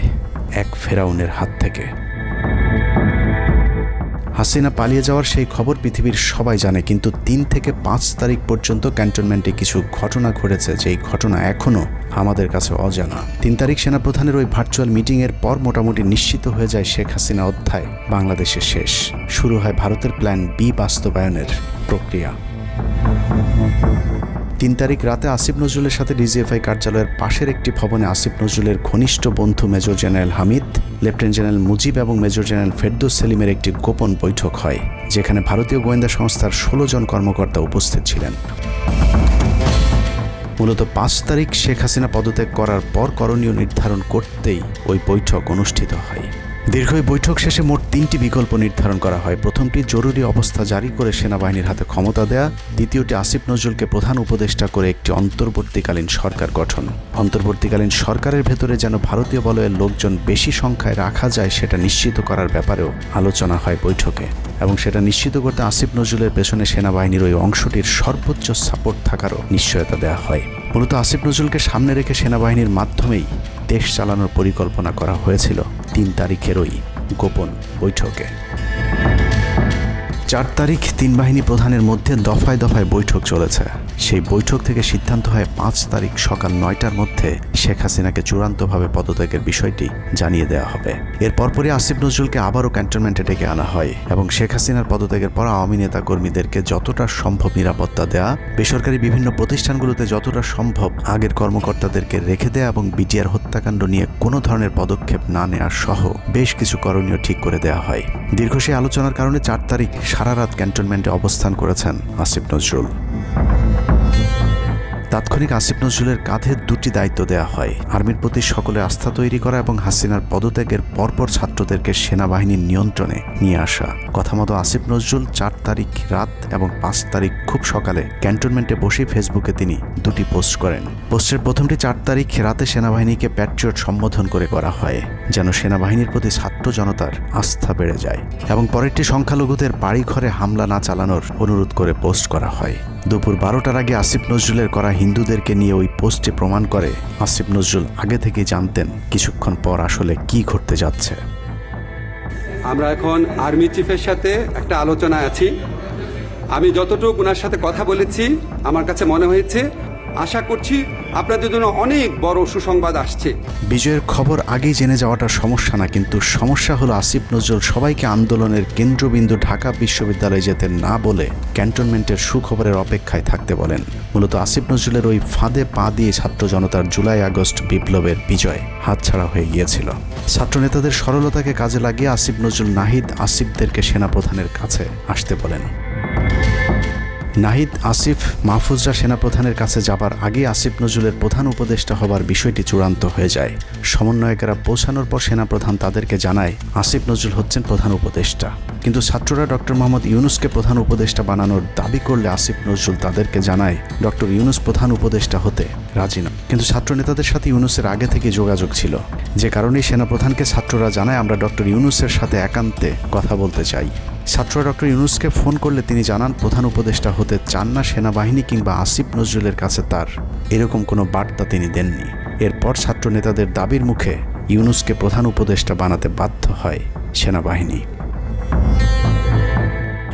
এক ফেরাউনের হাত থেকে। হাসিনা পালিয়ে যাওয়ার সেই খবর পৃথিবীর সবাই জানে, কিন্তু 3 থেকে 5 তারিখ পর্যন্ত ক্যান্টনমেন্টে কিছু ঘটনা ঘটেছে যেই ঘটনা এখনও আমাদের কাছে অজানা। 3 তারিখ সেনাপ্রধানের ওই ভার্চুয়াল মিটিংয়ের পর মোটামুটি নিশ্চিত হয়ে যায় শেখ হাসিনা অধ্যায় বাংলাদেশে শেষ। শুরু হয় ভারতের প্ল্যান বি বাস্তবায়নের প্রক্রিয়া। 3 তারিখ রাতে আসিফ নজরুলের সাথে ডিজিএফআই কার্যালয়ের পাশের একটি ভবনে আসিফ নজরুলের ঘনিষ্ঠ বন্ধু major general Hamid, lieutenant general Mujib এবং মেজর জেনারেল ফেরদৌস সেলিমের একটি গোপন বৈঠক হয়, যেখানে ভারতীয় গোয়েন্দা সংস্থার 16 জন কর্মকর্তা উপস্থিত ছিলেন। মূলত 5 তারিখ শেখ হাসিনা পদত্যাগ করার পর করণীয় নির্ধারণ করতেই ওই বৈঠক অনুষ্ঠিত হয়। দীর্ঘ বৈঠক শেষে মোট 3টি বিকল্প নির্ধারণ করা হয়। প্রথমটি জরুরি অবস্থা জারি করে সেনাবাহিনীর হাতে ক্ষমতা দেয়া, দ্বিতীয়টি আসিফ নজরুলকে প্রধান উপদেষ্টা করে একটি অন্তর্বর্তীকালীন সরকার গঠন। অন্তর্বর্তীকালীন সরকারের ভেতরে যেন ভারতীয় বলয়ের লোকজন বেশি সংখ্যায় রাখা যায় সেটা নিশ্চিত করার ব্যাপারেও আলোচনা হয় বৈঠকে, এবং সেটা নিশ্চিত করতে আসিফ নজরুলের পেছনে সেনাবাহিনীর ওই অংশটির সর্বোচ্চ সাপোর্ট থাকারও নিশ্চয়তা দেওয়া হয়। মূলত আসিফ নজরুলকে সামনে রেখে সেনাবাহিনীর মাধ্যমেই দেশ চালানোর পরিকল্পনা করা হয়েছিল 3 তারিখের ওই গোপন বৈঠকে। 4 তারিখ 3 বাহিনী প্রধানের মধ্যে দফায় দফায় বৈঠক চলেছে। সেই বৈঠক থেকে সিদ্ধান্ত হয় 5 তারিখ সকাল 9টার মধ্যে শেখ হাসিনাকে চূড়ান্তভাবে পদত্যাগের বিষয়টি জানিয়ে দেওয়া হবে। এর পরপরই আসিফ নজরুলকে আবারও ক্যান্টনমেন্টে ডেকে আনা হয় এবং শেখ হাসিনার পদত্যাগের পর আওয়ামী নেতা কর্মীদেরকে যতটা সম্ভব নিরাপত্তা দেয়া, বেসরকারি বিভিন্ন প্রতিষ্ঠানগুলোতে যতটা সম্ভব আগের কর্মকর্তাদেরকে রেখে দেয়া এবং বিটিআর হত্যাকাণ্ড নিয়ে কোনো ধরনের পদক্ষেপ না নেওয়ার সহ বেশ কিছু করণীয় ঠিক করে দেওয়া হয়। দীর্ঘ সেই আলোচনার কারণে 4 তারিখ সারা রাত ক্যান্টনমেন্টে অবস্থান করেছেন আসিফ নজরুল। তাৎক্ষণিক আসিফ নজরুলের কাঁধে 2টি দায়িত্ব দেওয়া হয়: আর্মির প্রতি সকলের আস্থা তৈরি করা এবং হাসিনার পদত্যাগের পরপর ছাত্রদেরকে সেনাবাহিনীর নিয়ন্ত্রণে নিয়ে আসা। কথা মতো আসিফ নজরুল 4 তারিখ রাত এবং 5 তারিখ খুব সকালে ক্যান্টনমেন্টে বসে ফেসবুকে তিনি দুটি পোস্ট করেন। পোস্টের প্রথমটি 4 তারিখ রাতে সেনাবাহিনীকে প্যাট্রিয়ট সম্বোধন করে করা হয়, যেন সেনাবাহিনীর প্রতি ছাত্র জনতার আস্থা বেড়ে যায়, এবং পরেরটি সংখ্যালঘুদের বাড়িঘরে হামলা না চালানোর অনুরোধ করে পোস্ট করা হয়। দুপুর 12টার আগে আসিফ নজরুলের করা হিন্দুদেরকে নিয়ে ওই পোস্টে প্রমাণ করে আসিফ নজরুল আগে থেকেই জানতেন কিছুক্ষণ পর আসলে কি ঘটতে যাচ্ছে। আমরা এখন আর্মি চিফের সাথে একটা আলোচনায় আছি। আমি যতটুকু ওনার সাথে কথা বলেছি আমার কাছে মনে হয়েছে, আশা করছি আপনাদের জন্য অনেক বড় সুসংবাদ আসছে। বিজয়ের খবর আগেই জেনে যাওয়াটা সমস্যা না, কিন্তু সমস্যা হলো আসিফ নজরুল সবাইকে আন্দোলনের কেন্দ্রবিন্দু ঢাকা বিশ্ববিদ্যালয়ে যেতে না বলে ক্যান্টনমেন্টের সুখবরের অপেক্ষায় থাকতে বলেন। মূলত আসিফ নজরুলের ওই ফাঁদে পা দিয়ে ছাত্র জনতার জুলাই আগস্ট বিপ্লবের বিজয় হাতছাড়া হয়ে গিয়েছিল। ছাত্রনেতাদের সরলতাকে কাজে লাগিয়ে আসিফ নজরুল নাহিদ আসিফদেরকে সেনাপ্রধানের কাছে আসতে বলেন। নাহিদ, আসিফ, মাহফুজরা সেনাপ্রধানের কাছে যাবার আগে আসিফ নজরুলের প্রধান উপদেষ্টা হবার বিষয়টি চূড়ান্ত হয়ে যায়। সমন্বয়কেরা পৌঁছানোর পর সেনাপ্রধান তাদেরকে জানায় আসিফ নজরুল হচ্ছেন প্রধান উপদেষ্টা, কিন্তু ছাত্ররা ডক্টর মোহাম্মদ ইউনুসকে প্রধান উপদেষ্টা বানানোর দাবি করলে আসিফ নজরুল তাদেরকে জানায় ডক্টর ইউনুস প্রধান উপদেষ্টা হতে রাজি নয়। কিন্তু ছাত্রনেতাদের সাথে ইউনুসের আগে থেকে যোগাযোগ ছিল, যে কারণেই সেনাপ্রধানকে ছাত্ররা জানায় আমরা ডক্টর ইউনুসের সাথে একান্তে কথা বলতে চাই। ছাত্ররা ডক্টর ইউনুসকে ফোন করলে তিনি জানান প্রধান উপদেষ্টা হতে চান না সেনাবাহিনী কিংবা আসিফ নজরুলের কাছে তার এরকম কোনো বার্তা তিনি দেননি। এরপর ছাত্র নেতাদের দাবির মুখে ইউনুসকে প্রধান উপদেষ্টা বানাতে বাধ্য হয় সেনাবাহিনী।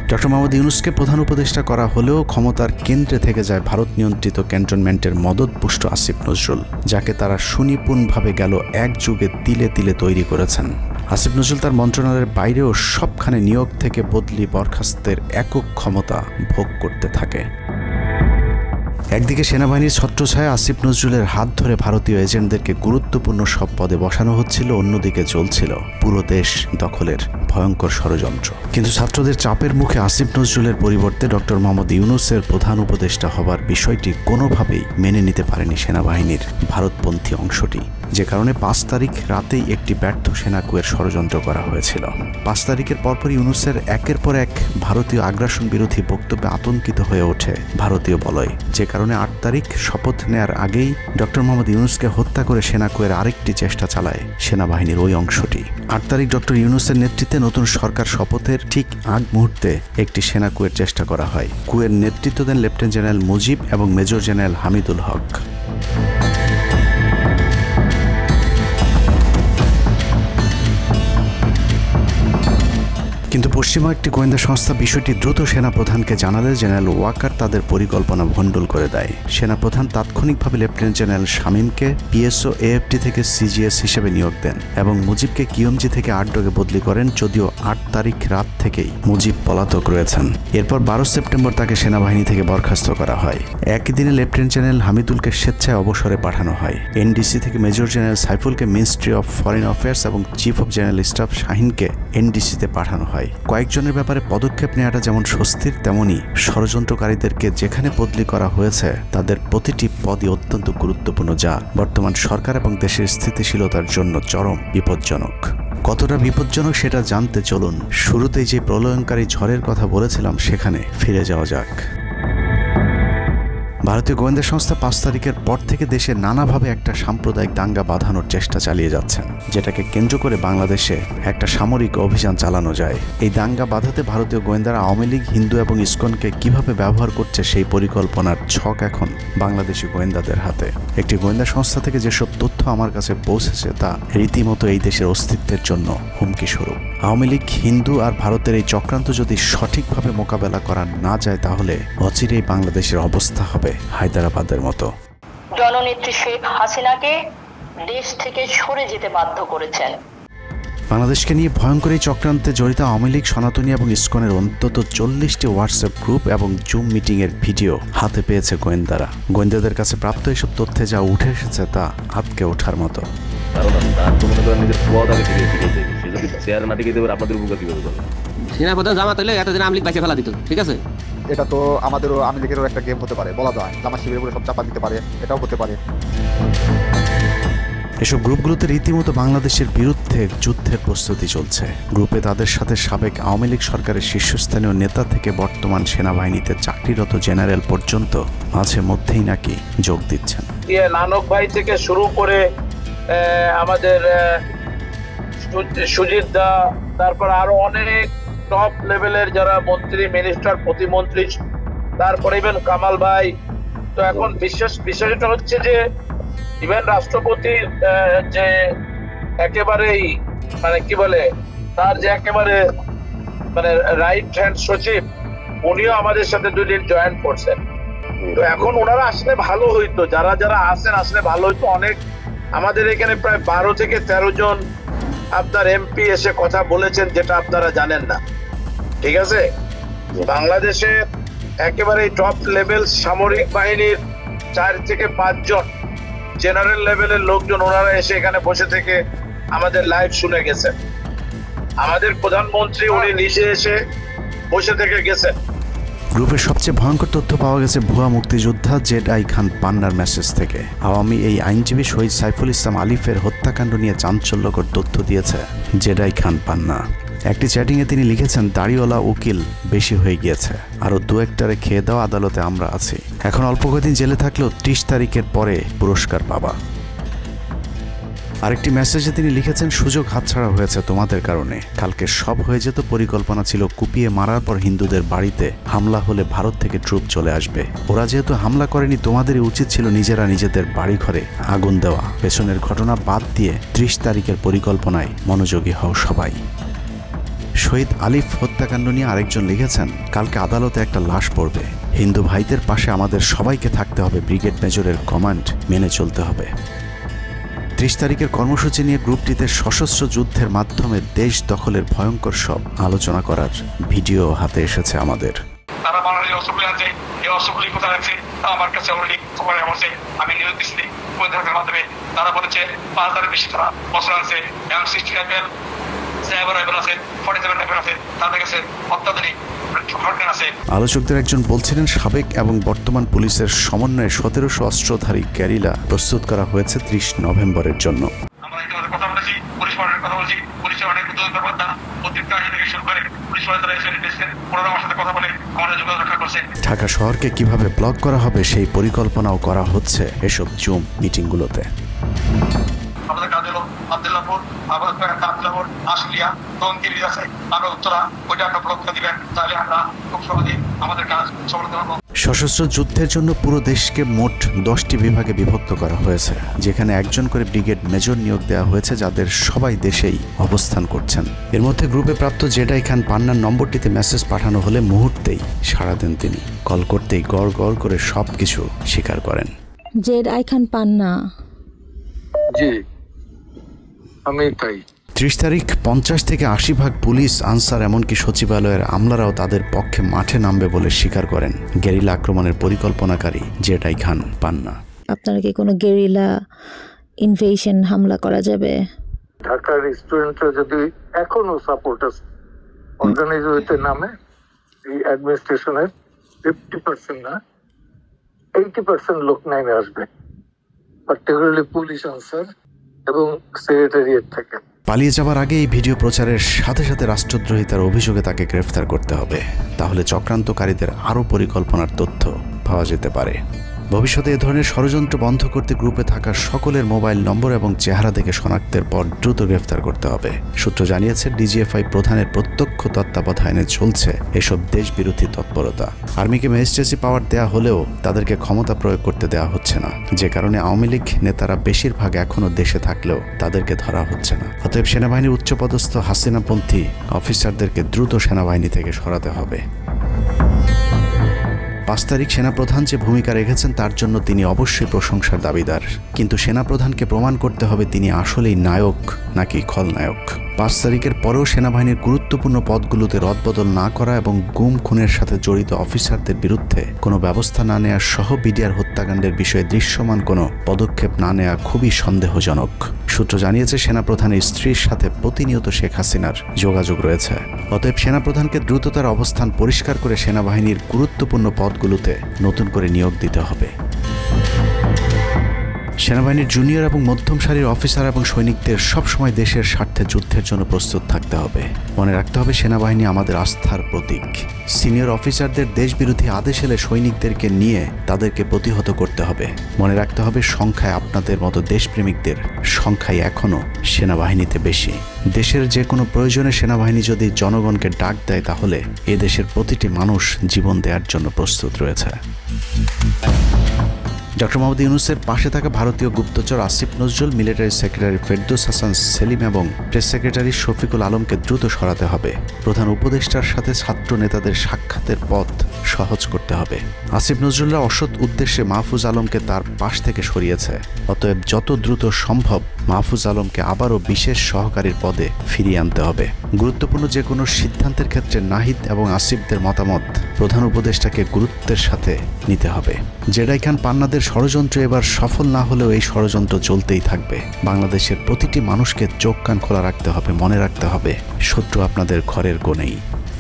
ডক্টর মোহাম্মদ ইউনুসকে প্রধান উপদেষ্টা করা হলেও ক্ষমতার কেন্দ্রে থেকে যায় ভারত নিয়ন্ত্রিত ক্যান্টনমেন্টের মদতপুষ্ট আসিফ নজরুল, যাকে তারা সুনিপুণভাবে গেল এক যুগে তিলে তিলে তৈরি করেছেন। আসিফ নজরুল তার মন্ত্রণালয়ের বাইরেও সবখানে নিয়োগ থেকে বদলি বরখাস্তের একক ক্ষমতা ভোগ করতে থাকে। একদিকে সেনাবাহিনীর ছত্রছায়া আসিফ নজরুলের হাত ধরে ভারতীয় এজেন্টদেরকে গুরুত্বপূর্ণ সব পদে বসানো হচ্ছিল, অন্যদিকে চলছিল পুরো দেশ দখলের ভয়ঙ্কর ষড়যন্ত্র। কিন্তু ছাত্রদের চাপের মুখে আসিফ নজরুলের পরিবর্তে ডক্টর মোহাম্মদ ইউনুসের প্রধান উপদেষ্টা হবার বিষয়টি কোনোভাবেই মেনে নিতে পারেনি সেনাবাহিনীর ভারতপন্থী অংশটি, যে কারণে 5 তারিখ রাতেই একটি ব্যর্থ সেনাকুয়ের ষড়যন্ত্র করা হয়েছিল। 5 তারিখের পরপর ইউনুসের একের পর এক ভারতীয় আগ্রাসন বিরোধী বক্তব্যে আতঙ্কিত হয়ে ওঠে ভারতীয় বলয়, যে কারণে 8 তারিখ শপথ নেয়ার আগেই ডক্টর মোহাম্মদ ইউনুসকে হত্যা করে সেনাকুয়ের আরেকটি চেষ্টা চালায় সেনাবাহিনীর ওই অংশটি। 8 তারিখ ডক্টর ইউনুসের নেতৃত্বে নতুন সরকার শপথের ঠিক আগ মুহূর্তে একটি সেনাকুয়ের চেষ্টা করা হয়। কুয়ের নেতৃত্ব দেন লেফটেন্যান্ট জেনারেল মুজিব এবং মেজর জেনারেল হামিদুল হক। কিন্তু পশ্চিমা একটি গোয়েন্দা সংস্থা বিষয়টি দ্রুত সেনাপ্রধানকে জানালে জেনারেল ওয়াকার তাদের পরিকল্পনা ভণ্ডুল করে দেয়। সেনাপ্রধান তাৎক্ষণিকভাবে লেফটেন্যান্ট জেনারেল শামীমকে পিএসও এএফটি থেকে সিজিএস হিসেবে নিয়োগ দেন এবং মুজিবকে কিউএমজি থেকে 8 ডগে বদলি করেন, যদিও 8 তারিখ রাত থেকেই মুজিব পলাতক রয়েছেন। এরপর 12 সেপ্টেম্বর তাকে সেনাবাহিনী থেকে বরখাস্ত করা হয়। একই দিনে লেফটেন্যান্ট জেনারেল হামিদুলকে স্বেচ্ছায় অবসরে পাঠানো হয়। এনডিসি থেকে মেজর জেনারেল সাইফুলকে মিনিস্ট্রি অফ ফরেন অ্যাফেয়ার্স এবং চিফ অফ জেনারেল স্টাফ শাহিনকে এনডিসিতে পাঠানো হয়। কয়েকজনের ব্যাপারে পদক্ষেপ নেওয়াটা যেমন স্বস্তির, তেমনই ষড়যন্ত্রকারীদেরকে যেখানে বদলি করা হয়েছে তাদের প্রতিটি পদই অত্যন্ত গুরুত্বপূর্ণ, যা বর্তমান সরকার এবং দেশের স্থিতিশীলতার জন্য চরম বিপজ্জনক। কতটা বিপজ্জনক সেটা জানতে চলুন শুরুতেই যে প্রলয়ঙ্কারী ঝড়ের কথা বলেছিলাম সেখানে ফিরে যাওয়া যাক। ভারতীয় গোয়েন্দা সংস্থা 5 তারিখের পর থেকে দেশে নানাভাবে একটা সাম্প্রদায়িক দাঙ্গা বাঁধানোর চেষ্টা চালিয়ে যাচ্ছেন, যেটাকে কেন্দ্র করে বাংলাদেশে একটা সামরিক অভিযান চালানো যায়। এই দাঙ্গা বাঁধাতে ভারতীয় গোয়েন্দারা আওয়ামী লীগ, হিন্দু এবং ইসকনকে কিভাবে ব্যবহার করছে সেই পরিকল্পনার ছক এখন বাংলাদেশি গোয়েন্দাদের হাতে। একটি গোয়েন্দা সংস্থা থেকে যেসব তথ্য আমার কাছে পৌঁছেছে তা রীতিমতো এই দেশের অস্তিত্বের জন্য হুমকি স্বরূপ। আওয়ামী লীগ, হিন্দু আর ভারতের এই চক্রান্ত যদি সঠিকভাবে মোকাবেলা করা না যায় তাহলে অচিরেই বাংলাদেশের অবস্থা হবে হায়দ্রাবাদের মতো। জননেত্রী শেখ হাসিনাকে দেশ থেকে সরে যেতে বাধ্য করেছেন। বাংলাদেশকে নিয়ে ভয়ঙ্কর এই চক্রান্তে জড়িত আওয়ামী লীগ, সনাতনী এবং ইসকনের অন্তত 40টি হোয়াটসঅ্যাপ গ্রুপ এবং জুম মিটিংয়ের ভিডিও হাতে পেয়েছে গোয়েন্দারা। গোয়েন্দাদের কাছে প্রাপ্ত এসব তথ্যে যা উঠে এসেছে তা আটকে ওঠার মতো। সেনাপ্রধান জামাত হলে এতদিন আওয়ামী লীগ বাইসে ফেলা দিত, ঠিক আছে? এটা তো আমাদেরও আওয়ামী লীগেরও একটা গেম হতে পারে, বলা যায় জামাত শিবিরের উপরে সব চাপা দিতে পারে, এটাও হতে পারে। এসব গ্রুপগুলোতে রীতিমতো বাংলাদেশের বিরুদ্ধে যুদ্ধের প্রস্তুতি চলছে। গ্রুপে তাদের সাথে সাবেক আওয়ামী লীগ সরকারের শীর্ষস্থানীয় নেতা থেকে বর্তমান সেনাবাহিনীতে চাকরিরত জেনারেল পর্যন্ত মাঝে মধ্যেই নাকি যোগ দিচ্ছেন। নানক ভাই থেকে শুরু করে আমাদের সুজিত দা, তারপর আরো অনেক টপ লেভেলের যারা মন্ত্রী, মিনিস্টার, প্রতিমন্ত্রী, তারপরে ইভেন কামাল ভাই। তো এখন বিষয়টা হচ্ছে যে ইভেন রাষ্ট্রপতির যে একেবারেই মানে কি বলে, তার যে একেবারে মানে রাইট হ্যান্ড সচিব, উনিও আমাদের সাথে 2 দিন জয়েন করছেন। তো এখন ওনারা আসলে ভালো হইতো, যারা যারা আসেন আসলে ভালো হইতো। অনেক আমাদের এখানে প্রায় 12 থেকে 13 জন আপনার এমপি এসে কথা বলেছেন, যেটা আপনারা জানেন না। ঠিক আছে, বাংলাদেশে একেবারে টপ লেভেল সামরিক বাহিনীর 4 থেকে 5 জন জেনারেল লেভেলের লোকজন ওনারা এসে এখানে বসে থেকে আমাদের লাইভ শুনে গেছেন। আমাদের প্রধানমন্ত্রী উনি নিজে এসে বসে থেকে গেছেন। গ্রুপের সবচেয়ে ভয়ঙ্কর তথ্য পাওয়া গেছে ভুয়া মুক্তিযোদ্ধা জেডাই খান পান্নার মেসেজ থেকে। আওয়ামী এই আইনজীবী শহীদ সাইফুল ইসলাম আলিফের হত্যাকাণ্ড নিয়ে চাঞ্চল্যকর তথ্য দিয়েছে জেডাই খান পান্না। একটি চ্যাটিংয়ে তিনি লিখেছেন, দাড়িওয়ালা উকিল বেশি হয়ে গিয়েছে, আরও 2-1টারে খেয়ে দাও, আদালতে আমরা আছি, এখন অল্প কদিন জেলে থাকলেও 30 তারিখের পরে পুরস্কার পাবা। আরেকটি মেসেজে তিনি লিখেছেন, সুযোগ হাতছাড়া হয়েছে তোমাদের কারণে, কালকে সব হয়ে যেত। পরিকল্পনা ছিল কুপিয়ে মারার পর হিন্দুদের বাড়িতে হামলা হলে ভারত থেকে ট্রুপ চলে আসবে। ওরা যেহেতু হামলা করেনি, তোমাদেরই উচিত ছিল নিজেরা নিজেদের বাড়িঘরে আগুন দেওয়া। পেছনের ঘটনা বাদ দিয়ে 30 তারিখের পরিকল্পনায় মনোযোগী হও সবাই। শহীদ আলিফ হত্যাকাণ্ড নিয়ে আরেকজন লিখেছেন, কালকে আদালতে একটা লাশ পড়বে, হিন্দু ভাইদের পাশে আমাদের সবাইকে থাকতে হবে, ব্রিগেড মেজরের কমান্ড মেনে চলতে হবে। 30 তারিখের কর্মসূচি নিয়ে গ্রুপটিতে সশস্ত্র যুদ্ধের মাধ্যমে দেশ দখলের ভয়ঙ্কর সব আলোচনা করার ভিডিও হাতে এসেছে আমাদের। তারা বাঙালির অস্ত্রগুলি আছে, এই অস্ত্রগুলি কোথায় আছে আমার কাছে অলরেডি খবর এসেছে। আমি নিউজ দিচ্ছি গোয়েন্দাদের মাধ্যমে। তারা বলেছে 5000-এর বেশি তারা অস্ত্র আনছে, M60 রাইফেল, সাইবার রাইফেল আছে, 47 রাইফেল আছে, তাদের কাছে অত্যাধুনিক। আলোচকদের একজন বলছিলেন, সাবেক এবং বর্তমান পুলিশের সমন্বয়ে 1700 অস্ত্রধারী গ্যারিলা প্রস্তুত করা হয়েছে 30 নভেম্বরের জন্য। আমরা ইতিমধ্যে কথা বলেছি, পুলিশ পার্টির কথা বলছি, পুলিশের অনেক উদ্যোগতা অতিরিক্ত আইন থেকে শুরু করে পুলিশ পার্টিরা এসে এসেছেন, ওনারা আমার সাথে কথা বলে আমাদের যোগাযোগ রক্ষা করছে। ঢাকা শহরকে কিভাবে ব্লক করা হবে সেই পরিকল্পনাও করা হচ্ছে এসব জুম মিটিংগুলোতে। আমাদের কাজে হলো আব্দুল্লাহপুর, আব্দুল্লাহপুর, আশুলিয়া, টঙ্গী আছে, আমরা উত্তরা ওইটা একটা ব্লক দিবেন, তাহলে আমরা খুব সহজে আমাদের কাজ সফল করব। সশস্ত্র যুদ্ধের জন্য পুরো দেশকে মোট 10টি বিভাগে বিভক্ত করা হয়েছে, যেখানে একজন করে ব্রিগেড মেজর নিয়োগ দেওয়া হয়েছে, যাদের সবাই দেশেই অবস্থান করছেন। এর মধ্যে গ্রুপে প্রাপ্ত জেডাই খান পান্নার নম্বরটিতে মেসেজ পাঠানো হলে মুহূর্তেই সাড়া দেন তিনি। কল করতেই গড় গড় করে সবকিছু স্বীকার করেন। জেডাই খান পান্না, জি আমি তাই। 30 তারিখ 50 থেকে 80 ভাগ পুলিশ, আনসার, এমনকি সচিবালয়ের আমলারাও তাদের পক্ষে মাঠে নামবে বলে স্বীকার করেন গেরিলা আক্রমণের পরিকল্পনাকারী জেডাই খান পান্না। আপনারা কি কোনো গেরিলা ইনভেশন হামলা করা যাবে? ঢাকার স্টুডেন্টরা যদি এখনো সাপোর্টার্স অর্গানাইজ হইতে নামে, এই অ্যাডমিনিস্ট্রেশনের 50% না 80% লোক নামে আসবে, পার্টিকুলারলি পুলিশ, আনসার এবং সেক্রেটারিয়েট থেকে। পালিয়ে যাওয়ার আগে এই ভিডিও প্রচারের সাথে সাথে রাষ্ট্রদ্রোহিতার অভিযোগে তাকে গ্রেফতার করতে হবে, তাহলে চক্রান্তকারীদের আরও পরিকল্পনার তথ্য পাওয়া যেতে পারে। ভবিষ্যতে এ ধরনের ষড়যন্ত্র বন্ধ করতে গ্রুপে থাকা সকলের মোবাইল নম্বর এবং চেহারা দেখে শনাক্তের পর দ্রুত গ্রেফতার করতে হবে। সূত্র জানিয়েছে, ডিজিএফআই প্রধানের প্রত্যক্ষ তত্ত্বাবধানে চলছে এসব দেশবিরোধী তৎপরতা। আর্মিকে ম্যাজিস্ট্রেসি পাওয়ার দেয়া হলেও তাদেরকে ক্ষমতা প্রয়োগ করতে দেওয়া হচ্ছে না, যে কারণে আওয়ামী লীগ নেতারা বেশিরভাগ এখনও দেশে থাকলেও তাদেরকে ধরা হচ্ছে না। অতএব সেনাবাহিনীর উচ্চপদস্থ হাসিনাপন্থী অফিসারদেরকে দ্রুত সেনাবাহিনী থেকে সরাতে হবে। 5 তারিখ সেনাপ্রধান যে ভূমিকা রেখেছেন তার জন্য তিনি অবশ্যই প্রশংসার দাবিদার, কিন্তু সেনাপ্রধানকে প্রমাণ করতে হবে তিনি আসলেই নায়ক নাকি খলনায়ক। 5 তারিখের পরেও সেনাবাহিনীর গুরুত্বপূর্ণ পদগুলোতে রদবদল না করা এবং গুম খুনের সাথে জড়িত অফিসারদের বিরুদ্ধে কোনো ব্যবস্থা না নেওয়া সহ বিডিআর হত্যাকাণ্ডের বিষয়ে দৃশ্যমান কোনো পদক্ষেপ না নেওয়া খুবই সন্দেহজনক। সূত্র জানিয়েছে, সেনাপ্রধানের স্ত্রীর সাথে প্রতিনিয়ত শেখ হাসিনার যোগাযোগ রয়েছে। অতএব সেনাপ্রধানকে দ্রুত তার অবস্থান পরিষ্কার করে সেনাবাহিনীর গুরুত্বপূর্ণ পদগুলোতে নতুন করে নিয়োগ দিতে হবে। সেনাবাহিনীর জুনিয়র এবং মধ্যম সারির অফিসার এবং সৈনিকদের সবসময় দেশের স্বার্থে যুদ্ধের জন্য প্রস্তুত থাকতে হবে। মনে রাখতে হবে সেনাবাহিনী আমাদের আস্থার প্রতীক। সিনিয়র অফিসারদের দেশবিরোধী আদেশ এলে সৈনিকদেরকে নিয়ে তাদেরকে প্রতিহত করতে হবে। মনে রাখতে হবে সংখ্যায় আপনাদের মতো দেশপ্রেমিকদের সংখ্যায় এখনও সেনাবাহিনীতে বেশি। দেশের যে কোনো প্রয়োজনে সেনাবাহিনী যদি জনগণকে ডাক দেয় তাহলে এ দেশের প্রতিটি মানুষ জীবন দেওয়ার জন্য প্রস্তুত রয়েছে। ডক্টর মোহাম্মদ ইউনূসের পাশে থাকা ভারতীয় গুপ্তচর আসিফ নজরুল, মিলিটারি সেক্রেটারি ফেরদৌস হাসান সেলিম এবং প্রেস সেক্রেটারি শফিকুল আলমকে দ্রুত সরাতে হবে। প্রধান উপদেষ্টার সাথে ছাত্র নেতাদের সাক্ষাতের পথ সহজ করতে হবে। আসিফ নজরুলরা অসৎ উদ্দেশ্যে মাহফুজ আলমকে তার পাশ থেকে সরিয়েছে। অতএব যত দ্রুত সম্ভব মাহফুজ আলমকে আবারও বিশেষ সহকারীর পদে ফিরিয়ে আনতে হবে। গুরুত্বপূর্ণ যে কোনো সিদ্ধান্তের ক্ষেত্রে নাহিদ এবং আসিফদের মতামত প্রধান উপদেষ্টাকে গুরুত্বের সাথে নিতে হবে। জেডাই খান পান্নাদের ষড়যন্ত্র এবার সফল না হলেও এই ষড়যন্ত্র চলতেই থাকবে। বাংলাদেশের প্রতিটি মানুষকে চোখ কান খোলা রাখতে হবে, মনে রাখতে হবে শত্রু আপনাদের ঘরের কোণেই।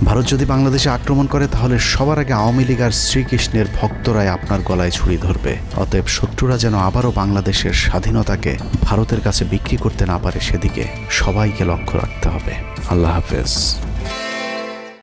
ভারত যদি বাংলাদেশে আক্রমণ করে তাহলে সবার আগে আওয়ামী লীগ আর শ্রীকৃষ্ণের ভক্তরাই আপনার গলায় ছুরি ধরবে। অতএব শত্রুরা যেন আবারও বাংলাদেশের স্বাধীনতাকে ভারতের কাছে বিক্রি করতে না পারে সেদিকে সবাইকে লক্ষ্য রাখতে হবে। আল্লাহ হাফেজ।